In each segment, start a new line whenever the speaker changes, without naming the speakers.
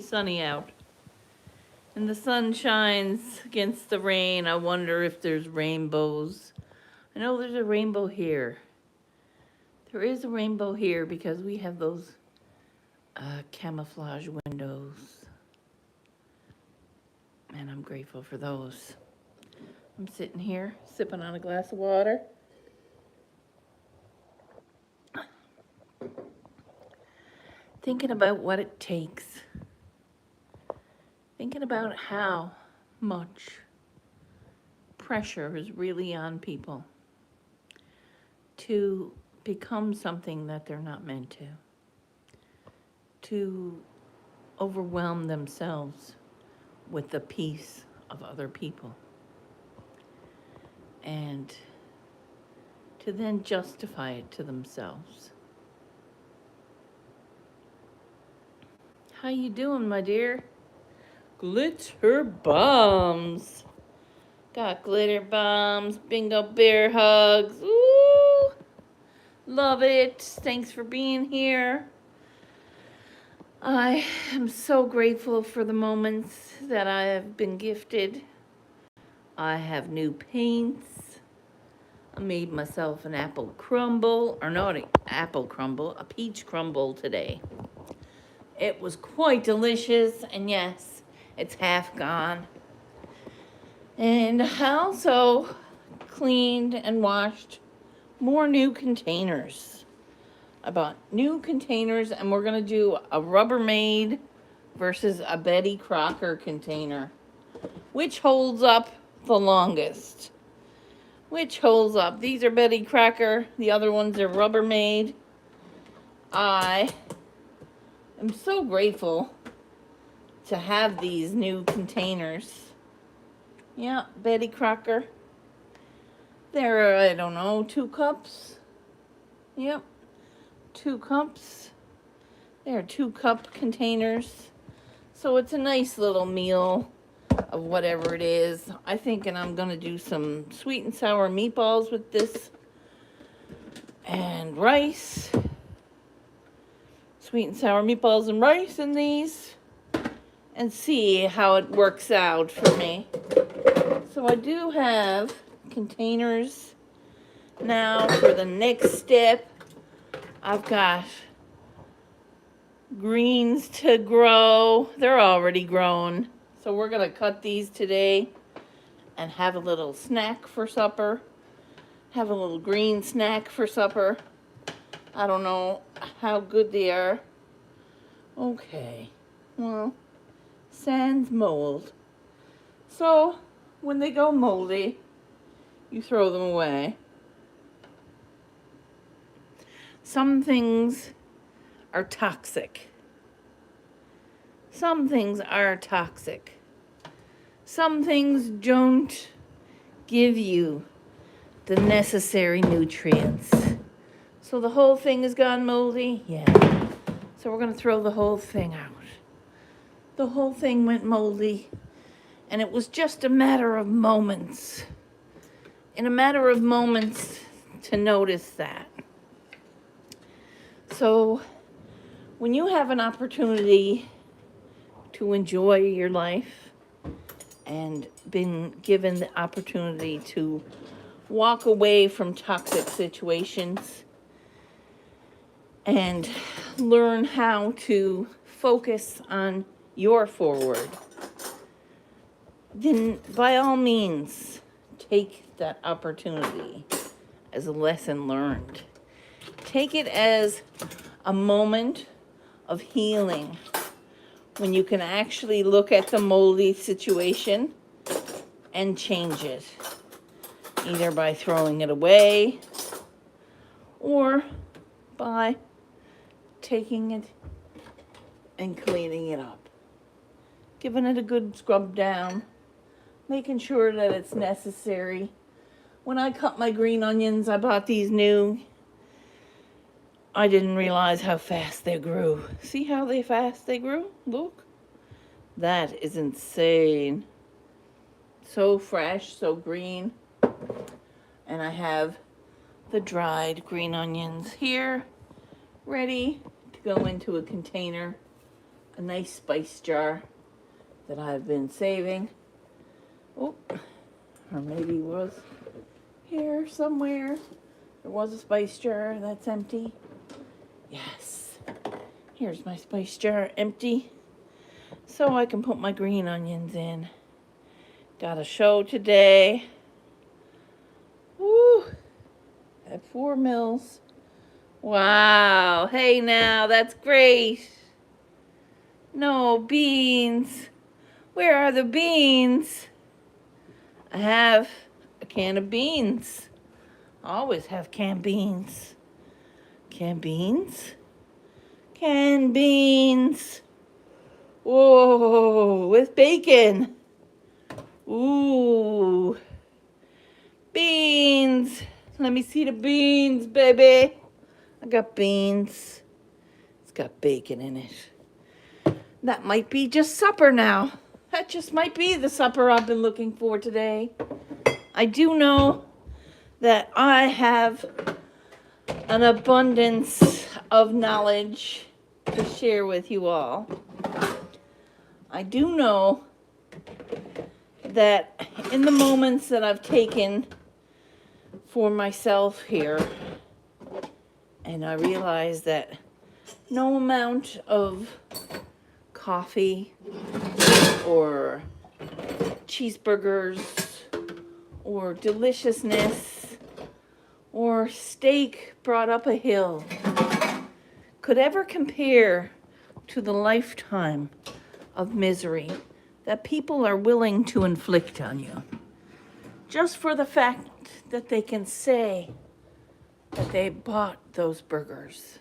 sunny out. And the sun shines against the rain. I wonder if there's rainbows. I know there's a rainbow here. There is a rainbow here because we have those camouflage windows. And I'm grateful for those. I'm sitting here sipping on a glass of water. Thinking about what it takes. Thinking about how much pressure is really on people to become something that they're not meant to overwhelm themselves with the peace of other people, and to then justify it to themselves. How you doing, my dear? Glitter bombs. Got glitter bombs, bingo bear hugs. Ooh, love it. Thanks for being here. I am so grateful for the moments that I have been gifted. I have new paints. I made myself an apple crumble, or not an apple crumble, a peach crumble today. It was quite delicious, and yes, it's half gone. And I also cleaned and washed more new containers. I bought new containers, and we're going to do a Rubbermaid versus a Betty Crocker container. Which holds up the longest? Which holds up? These are Betty Crocker. The other ones are Rubbermaid. I am so grateful to have these new containers. Yeah, Betty Crocker. There are, I don't know, 2 cups. Yep, 2 cups. There are 2-cup containers. So it's a nice little meal of whatever it is. I'm thinking I'm going to do some sweet and sour meatballs with this. And rice. Sweet and sour meatballs and rice in these. And see how it works out for me. So I do have containers now for the next step. I've got greens to grow. They're already grown. So we're going to cut these today and have a little snack for supper. Have a little green snack for supper. I don't know how good they are. Okay. Well, sans mold. So when they go moldy, you throw them away. Some things are toxic. Some things are toxic. Some things don't give you the necessary nutrients. So the whole thing has gone moldy? Yeah. So we're going to throw the whole thing out. The whole thing went moldy. And it was just a matter of moments. In a matter of moments to notice that. So when you have an opportunity to enjoy your life and been given the opportunity to walk away from toxic situations and learn how to focus on your forward, then by all means, take that opportunity as a lesson learned. Take it as a moment of healing when you can actually look at the moldy situation and change it, either by throwing it away or by taking it and cleaning it up, giving it a good scrub down, making sure that it's necessary. When I cut my green onions, I bought these new. I didn't realize how fast they grew. See how fast they grew? Look. That is insane. So fresh, so green. And I have the dried green onions here, ready to go into a container a nice spice jar that I've been saving. Oh, or maybe it was here somewhere. There was a spice jar that's empty. Yes. Here's my spice jar empty. So I can put my green onions in. Got a show today. Woo! At 4 mils. Wow. Hey now, that's great. No beans. Where are the beans? I have a can of beans. I always have canned beans. Canned beans? Canned beans. Whoa, with bacon. Ooh. Beans. Let me see the beans, baby. I got beans. It's got bacon in it. That might be just supper now. That just might be the supper I've been looking for today. I do know that I have an abundance of knowledge to share with you all. I do know that in the moments that I've taken for myself here, and I realize that no amount of coffee or cheeseburgers or deliciousness or steak brought up a hill could ever compare to the lifetime of misery that people are willing to inflict on you, just for the fact that they can say that they bought those burgers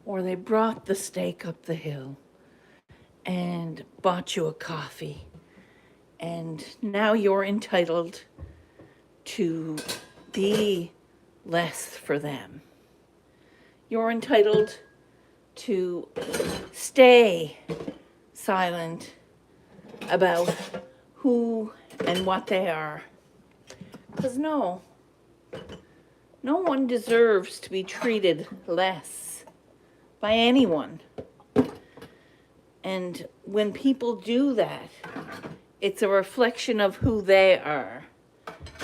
or they brought the steak up the hill and bought you a coffee, and now you're entitled to be less for them. You're entitled to stay silent about who and what they are. Because no one deserves to be treated less by anyone. And when people do that, it's a reflection of who they are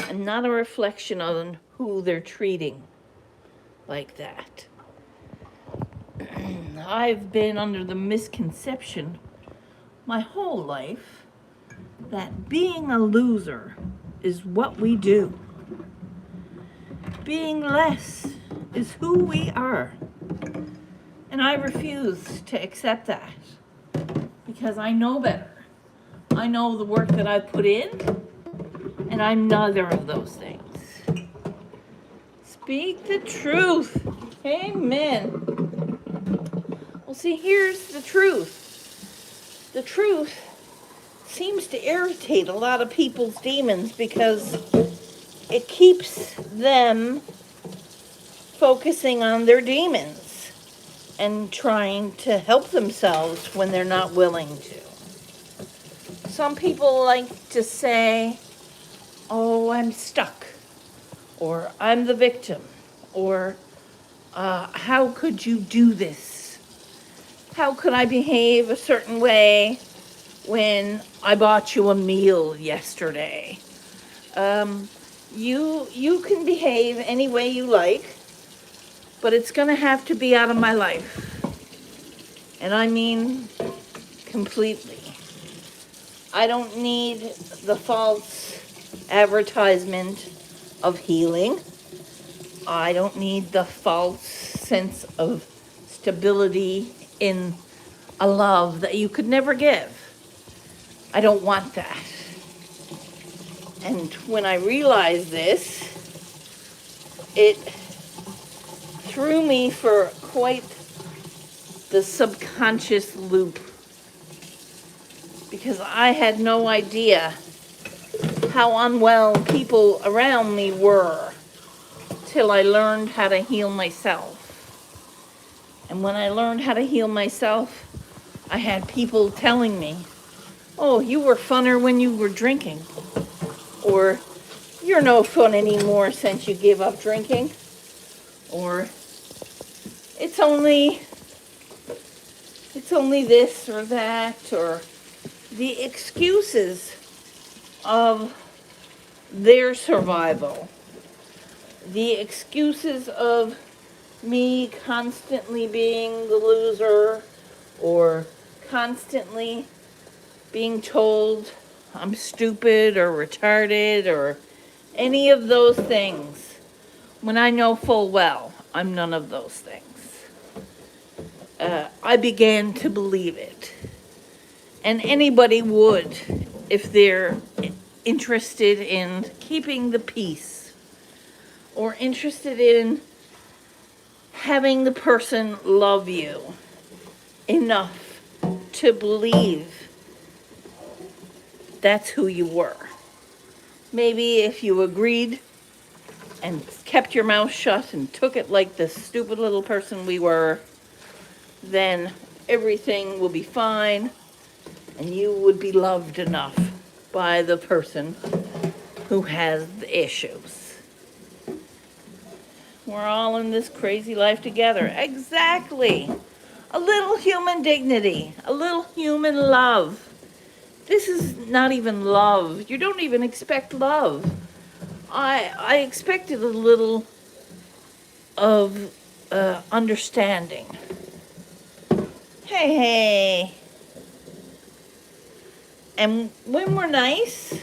and not a reflection on who they're treating like that. I've been under the misconception my whole life that being a loser is what we do. Being less is who we are. And I refuse to accept that because I know better. I know the work that I put in, and I'm neither of those things. Speak the truth. Amen. Well, see, here's the truth. The truth seems to irritate a lot of people's demons because it keeps them focusing on their demons and trying to help themselves when they're not willing to. Some people like to say, oh, I'm stuck, or I'm the victim, or how could you do this? How could I behave a certain way when I bought you a meal yesterday? You can behave any way you like, but it's going to have to be out of my life. And I mean completely. I don't need the false advertisement of healing. I don't need the false sense of stability in a love that you could never give. I don't want that. And when I realized this, it threw me for quite the subconscious loop, because I had no idea how unwell people around me were till I learned how to heal myself. And when I learned how to heal myself, I had people telling me, oh, you were funner when you were drinking. Or, you're no fun anymore since you gave up drinking. Or, it's only it's only this or that, or the excuses of their survival, the excuses of me constantly being the loser, or constantly being told I'm stupid or retarded or any of those things, when I know full well I'm none of those things. I began to believe it. And anybody would if they're interested in keeping the peace or interested in having the person love you enough to believe that's who you were. Maybe if you agreed and kept your mouth shut and took it like the stupid little person we were, then everything will be fine and you would be loved enough by the person who has the issues. We're all in this crazy life together. Exactly. A little human dignity, a little human love. This is not even love. You don't even expect love. I expected a little of understanding. Hey. And when we're nice,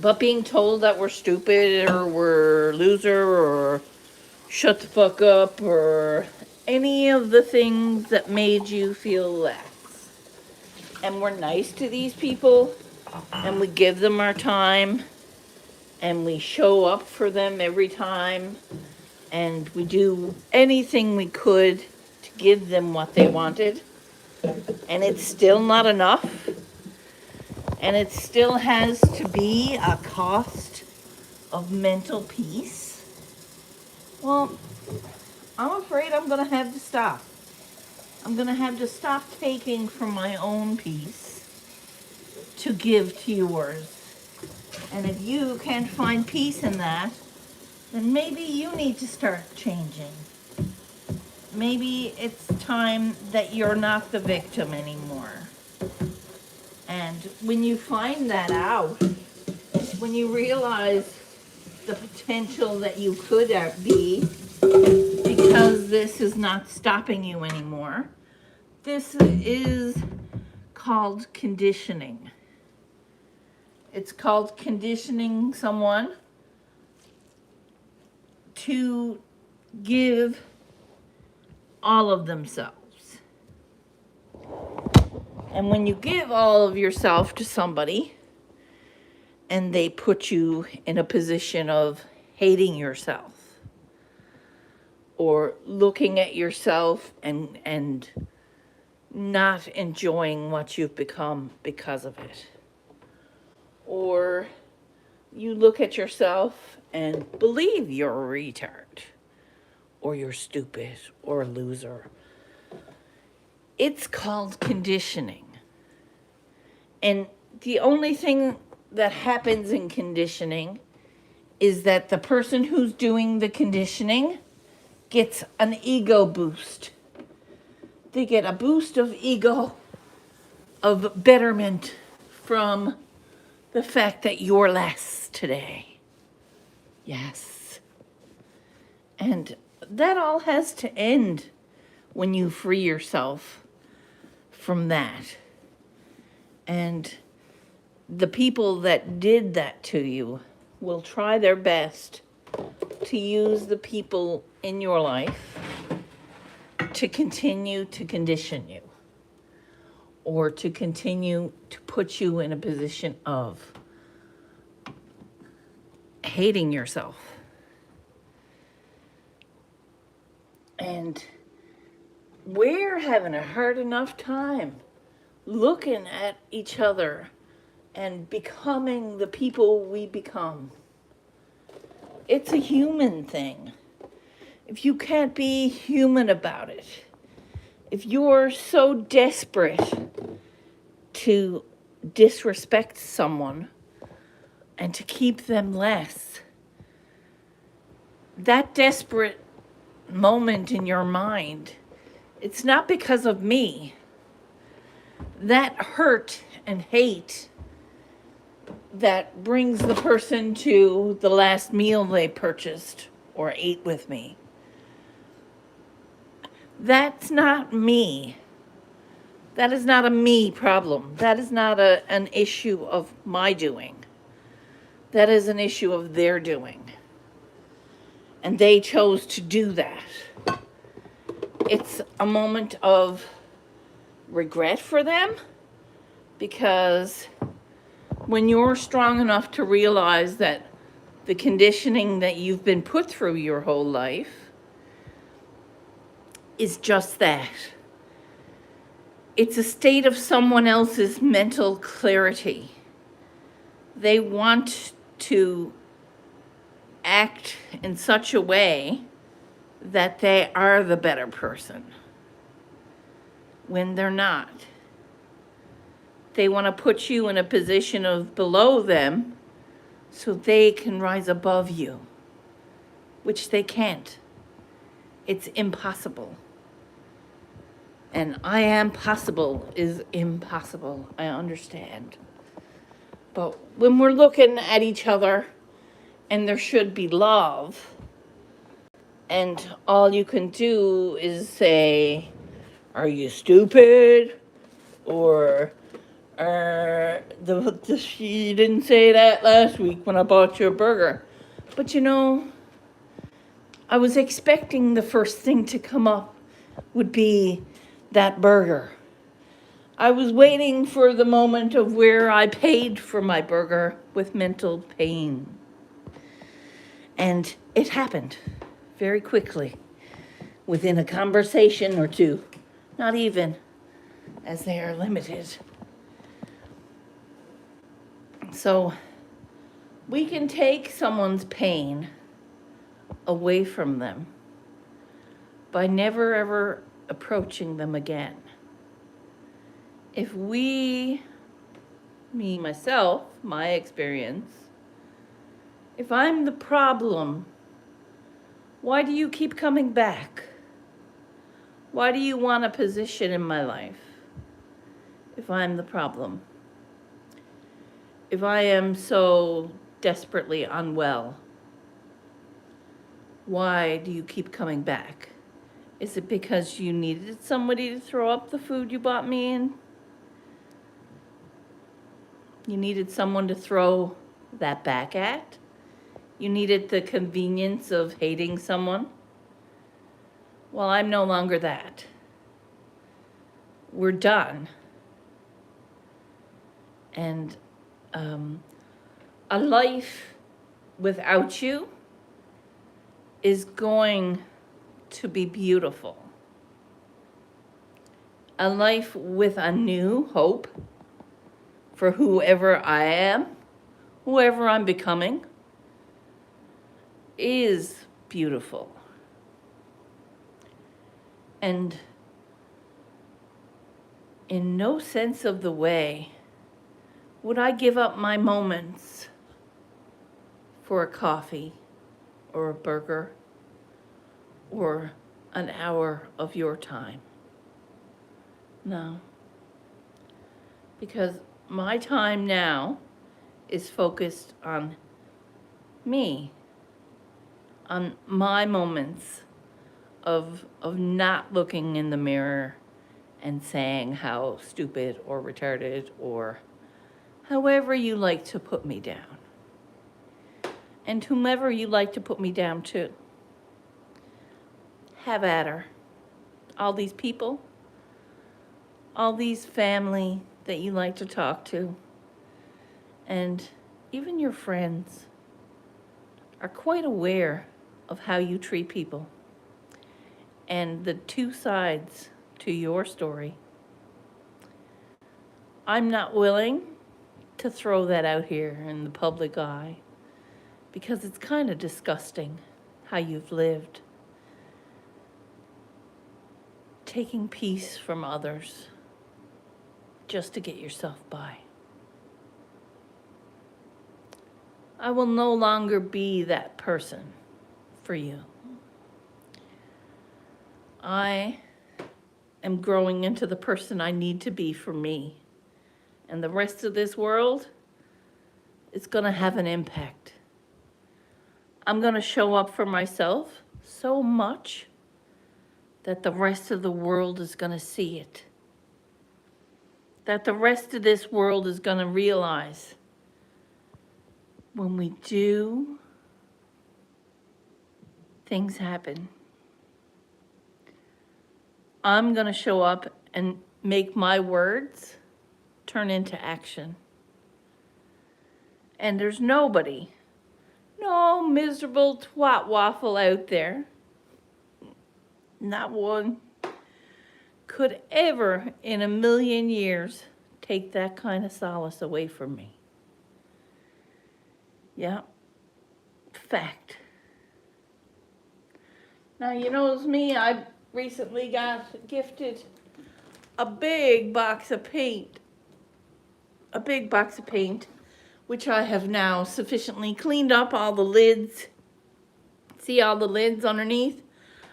but being told that we're stupid or we're loser or shut the fuck up or any of the things that made you feel less. And we're nice to these people and we give them our time and we show up for them every time and we do anything we could to give them what they wanted, and it's still not enough, and it still has to be a cost of mental peace. Well, I'm afraid I'm going to have to stop. I'm going to have to stop taking from my own peace to give to yours. And if you can't find peace in that, then maybe you need to start changing. Maybe it's time that you're not the victim anymore. And when you find that out, when you realize the potential that you could be, because this is not stopping you anymore, this is called conditioning. It's called conditioning someone to give all of themselves. And when you give all of yourself to somebody and they put you in a position of hating yourself or looking at yourself and not enjoying what you've become because of it, or you look at yourself and believe you're a retard or you're stupid or a loser, it's called conditioning. And the only thing that happens in conditioning is that the person who's doing the conditioning gets an ego boost. They get a boost of ego, of betterment from the fact that you're less today. Yes. And that all has to end when you free yourself from that. And the people that did that to you will try their best to use the people in your life to continue to condition you or to continue to put you in a position of hating yourself. And we're having a hard enough time looking at each other and becoming the people we become. It's a human thing. If you can't be human about it, if you're so desperate to disrespect someone and to keep them less, that desperate moment in your mind It's not because of me. That hurt and hate that brings the person to the last meal they purchased or ate with me. That's not me. That is not a me problem. That is not an issue of my doing. That is an issue of their doing. And they chose to do that. It's a moment of regret for them, because when you're strong enough to realize that the conditioning that you've been put through your whole life is just that. It's a state of someone else's mental clarity. They want to act in such a way that they are the better person when they're not. They want to put you in a position of below them so they can rise above you, which they can't. It's impossible. And I am possible is impossible. I understand. But when we're looking at each other and there should be love, and all you can do is say, "Are you stupid?" Or, "You didn't say that last week when I bought you a burger." But you know, I was expecting the first thing to come up would be that burger. I was waiting for the moment of where I paid for my burger with mental pain. And it happened very quickly, within a conversation or two, not even, as they are limited. So we can take someone's pain away from them by never ever approaching them again. If we, me, myself, my experience, if I'm the problem, why do you keep coming back? Why do you want a position in my life if I'm the problem? If I am so desperately unwell, why do you keep coming back? Is it because you needed somebody to throw up the food you bought me in? You needed someone to throw that back at? You needed the convenience of hating someone? Well, I'm no longer that. We're done. And a life without you is going to be beautiful. A life with a new hope for whoever I am, whoever I'm becoming, is beautiful. And in no sense of the way would I give up my moments for a coffee or a burger or an hour of your time. No. Because my time now is focused on me, on my moments of not looking in the mirror and saying how stupid or retarded or however you like to put me down. And whomever you like to put me down to, have at her. All these people, all these family that you like to talk to, and even your friends are quite aware of how you treat people and the two sides to your story. I'm not willing to throw that out here in the public eye because it's kind of disgusting how you've lived, taking peace from others just to get yourself by. I will no longer be that person for you. I am growing into the person I need to be for me. And the rest of this world is going to have an impact. I'm going to show up for myself so much that the rest of the world is going to see it. That the rest of this world is going to realize when we do, things happen. I'm going to show up and make my words turn into action. And there's nobody, no miserable twat waffle out there, not one, could ever in a million years take that kind of solace away from me. Yeah, fact. Now, you know, it's me, I recently got gifted a big box of paint. A big box of paint, which I have now sufficiently cleaned up all the lids. See all the lids underneath?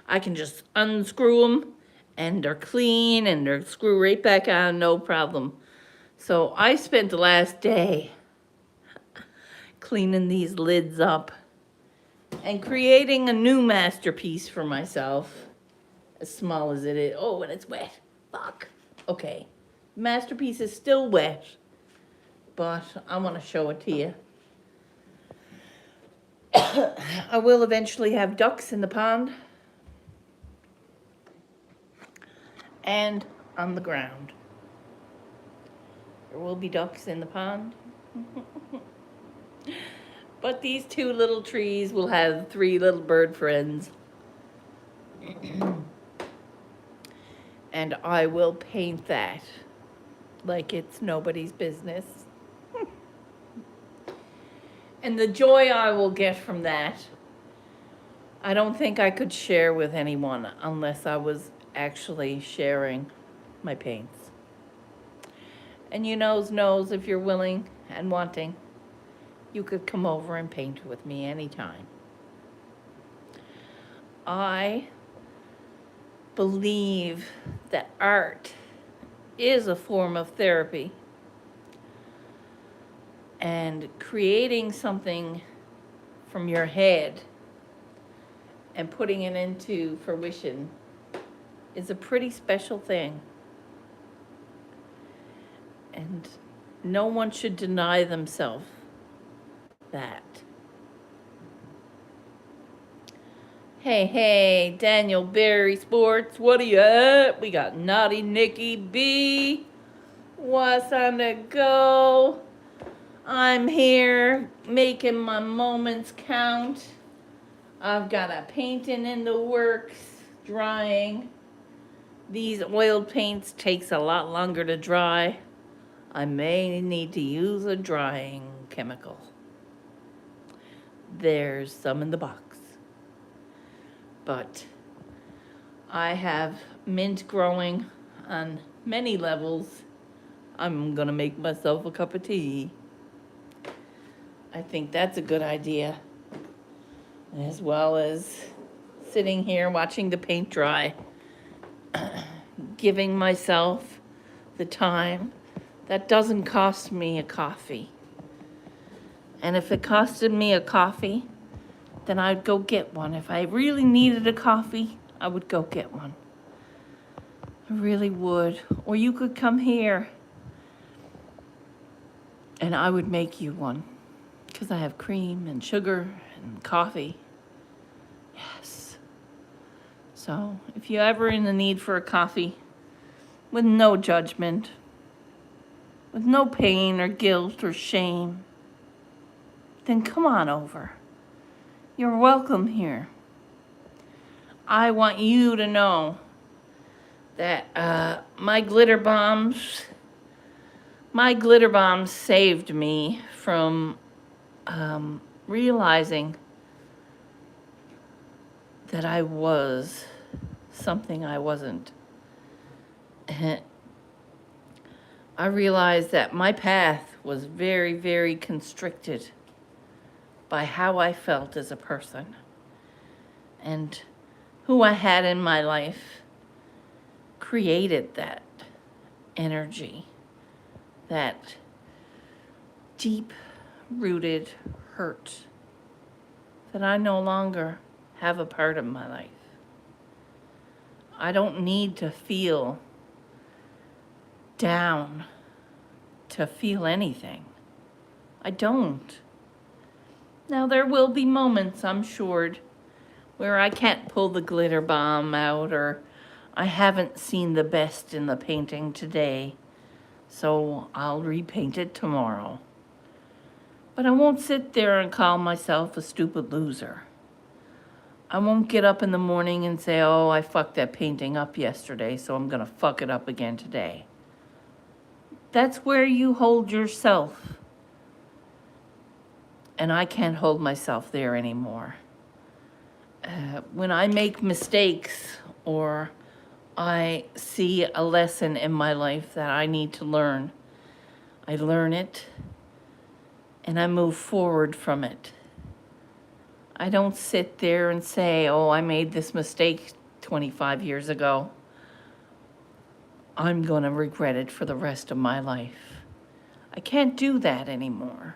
I can just unscrew them and they're clean and they're screwed right back on, no problem. So I spent the last day cleaning these lids up and creating a new masterpiece for myself, as small as it is. Oh, and it's wet. Fuck. Okay. Masterpiece is still wet, but I want to show it to you. I will eventually have ducks in the pond and on the ground. There will be ducks in the pond. But these two little trees will have 3 little bird friends. And I will paint that like it's nobody's business. And the joy I will get from that, I don't think I could share with anyone unless I was actually sharing my paints. And you knows if you're willing and wanting, you could come over and paint with me anytime. I believe that art is a form of therapy. And creating something from your head and putting it into fruition is a pretty special thing. And no one should deny themselves that. Hey, Daniel Berry Sports, what are you at? We got Naughty Nikki B. What's on the go? I'm here making my moments count. I've got a painting in the works, drying. These oil paints takes a lot longer to dry. I may need to use a drying chemical. There's some in the box. But I have mint growing on many levels. I'm gonna make myself a cup of tea. I think that's a good idea. As well as sitting here watching the paint dry. Giving myself the time that doesn't cost me a coffee. And if it costed me a coffee, then I'd go get one. If I really needed a coffee, I would go get one. I really would. Or you could come here and I would make you one. Because I have cream and sugar and coffee. Yes. So if you're ever in the need for a coffee, with no judgment, with no pain or guilt or shame, then come on over. You're welcome here. I want you to know that my glitter bombs saved me from realizing that I was something I wasn't. I realized that my path was very, very constricted by how I felt as a person and who I had in my life created that energy, that deep-rooted hurt that I no longer have a part of my life. I don't need to feel down to feel anything. I don't. Now, there will be moments, I'm sure, where I can't pull the glitter bomb out, or I haven't seen the best in the painting today, so I'll repaint it tomorrow. But I won't sit there and call myself a stupid loser. I won't get up in the morning and say, oh, I fucked that painting up yesterday, so I'm gonna fuck it up again today. That's where you hold yourself. And I can't hold myself there anymore. When I make mistakes or I see a lesson in my life that I need to learn, I learn it and I move forward from it. I don't sit there and say, oh, I made this mistake 25 years ago. I'm going to regret it for the rest of my life. I can't do that anymore.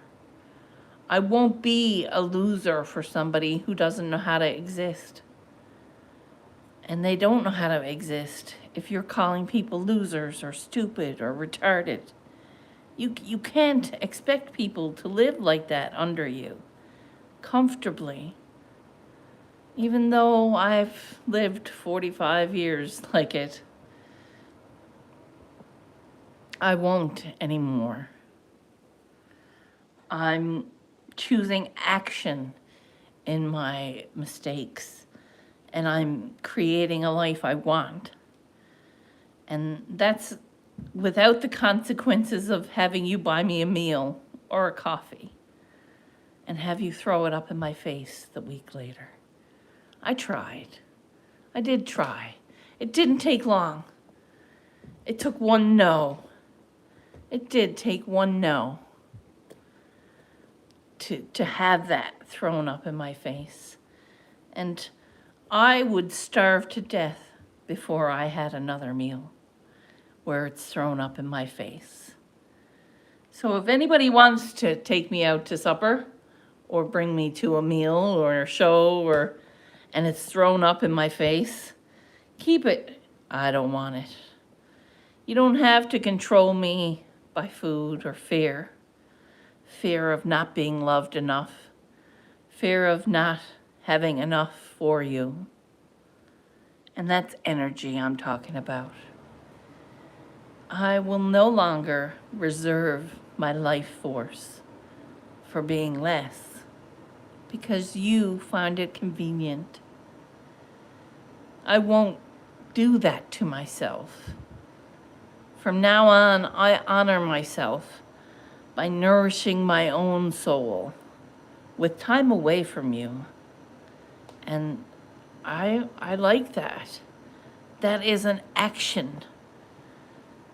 I won't be a loser for somebody who doesn't know how to exist. And they don't know how to exist if you're calling people losers or stupid or retarded. You can't expect people to live like that under you, comfortably. Even though I've lived 45 years like it, I won't anymore. I'm choosing action in my mistakes, and I'm creating a life I want. And that's without the consequences of having you buy me a meal or a coffee and have you throw it up in my face the week later. I tried. I did try. It didn't take long. It took one no. It did take one no to have that thrown up in my face. And I would starve to death before I had another meal where it's thrown up in my face. So if anybody wants to take me out to supper or bring me to a meal or a show and it's thrown up in my face, keep it. I don't want it. You don't have to control me by food or fear. Fear of not being loved enough. Fear of not having enough for you. And that's energy I'm talking about. I will no longer reserve my life force for being less because you find it convenient. I won't do that to myself. From now on, I honor myself by nourishing my own soul with time away from you. And I like that. That is an action.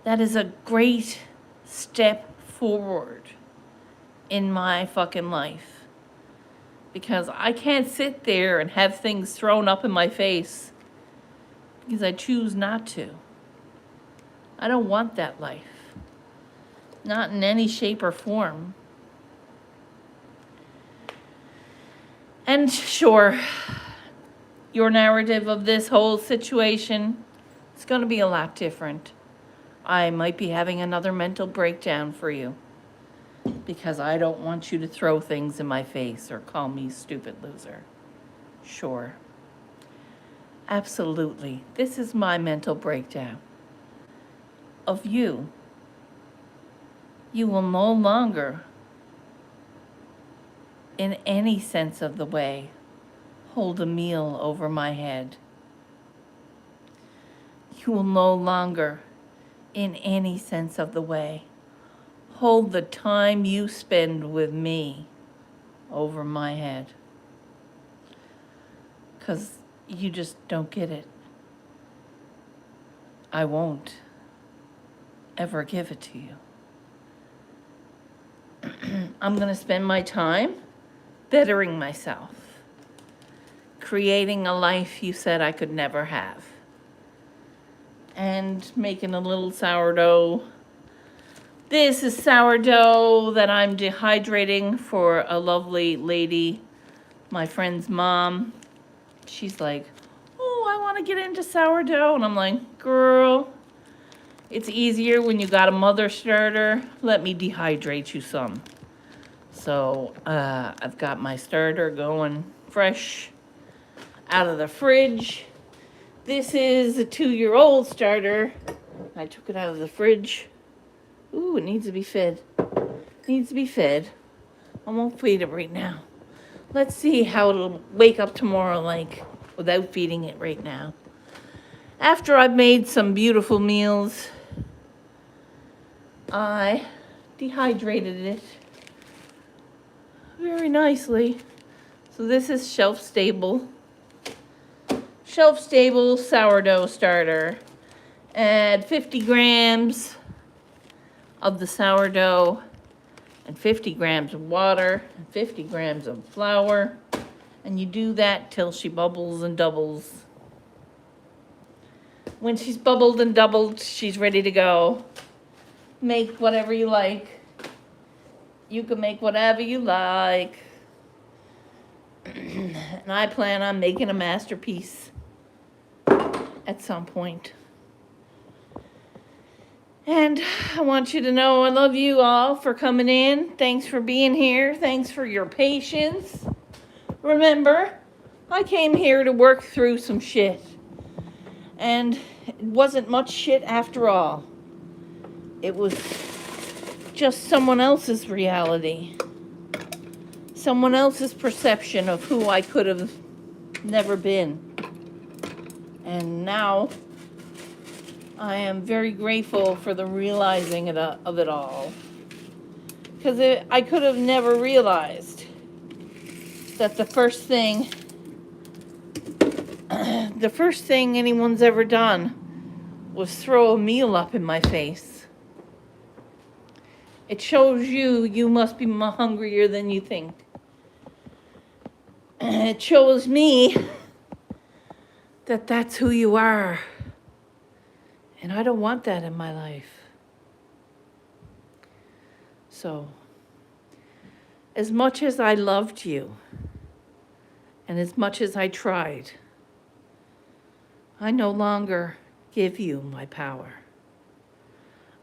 That is a great step forward in my fucking life. Because I can't sit there and have things thrown up in my face because I choose not to. I don't want that life. Not in any shape or form. And sure, your narrative of this whole situation is going to be a lot different. I might be having another mental breakdown for you because I don't want you to throw things in my face or call me stupid loser. Sure. Absolutely. This is my mental breakdown of you. You will no longer, in any sense of the way, hold a meal over my head. You will no longer, in any sense of the way, hold the time you spend with me over my head. Because you just don't get it. I won't ever give it to you. I'm going to spend my time bettering myself, creating a life you said I could never have. and making a little sourdough. This is sourdough that I'm dehydrating for a lovely lady, my friend's mom. She's like, oh, I want to get into sourdough. And I'm like, girl, it's easier when you got a mother starter. Let me dehydrate you some. So I've got my starter going fresh out of the fridge. This is a 2-year-old starter. I took it out of the fridge. Ooh, it needs to be fed. Needs to be fed. I won't feed it right now. Let's see how it'll wake up tomorrow like without feeding it right now. After I've made some beautiful meals, I dehydrated it very nicely. So this is shelf-stable sourdough starter. Add 50 grams of the sourdough and 50 grams of water and 50 grams of flour. And you do that till she bubbles and doubles. When she's bubbled and doubled, she's ready to go. Make whatever you like. You can make whatever you like. And I plan on making a masterpiece at some point. And I want you to know I love you all for coming in. Thanks for being here. Thanks for your patience. Remember, I came here to work through some shit. And it wasn't much shit after all. It was just someone else's reality. Someone else's perception of who I could have never been. And now I am very grateful for the realizing of it all. Because I could have never realized that the first thing anyone's ever done was throw a meal up in my face. It shows you must be hungrier than you think. It shows me that that's who you are. And I don't want that in my life. So, as much as I loved you, and as much as I tried, I no longer give you my power.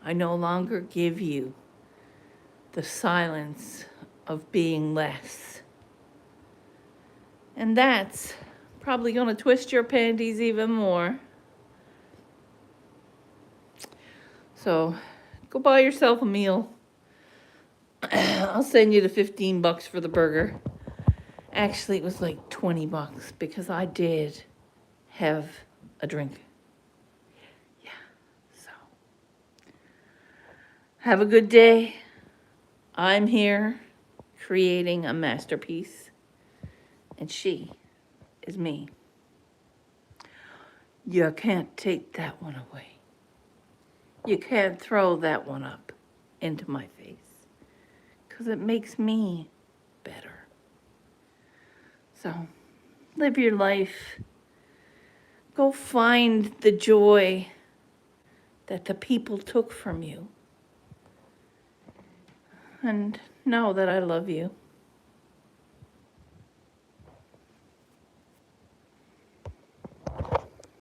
I no longer give you the silence of being less. And that's probably going to twist your panties even more. So, go buy yourself a meal. I'll send you the $15 for the burger. Actually, it was like $20 because I did have a drink. Yeah, so. Have a good day. I'm here creating a masterpiece, and she is me. You can't take that one away. You can't throw that one up into my face, because it makes me better. So, live your life. Go find the joy that the people took from you. And know that I love you.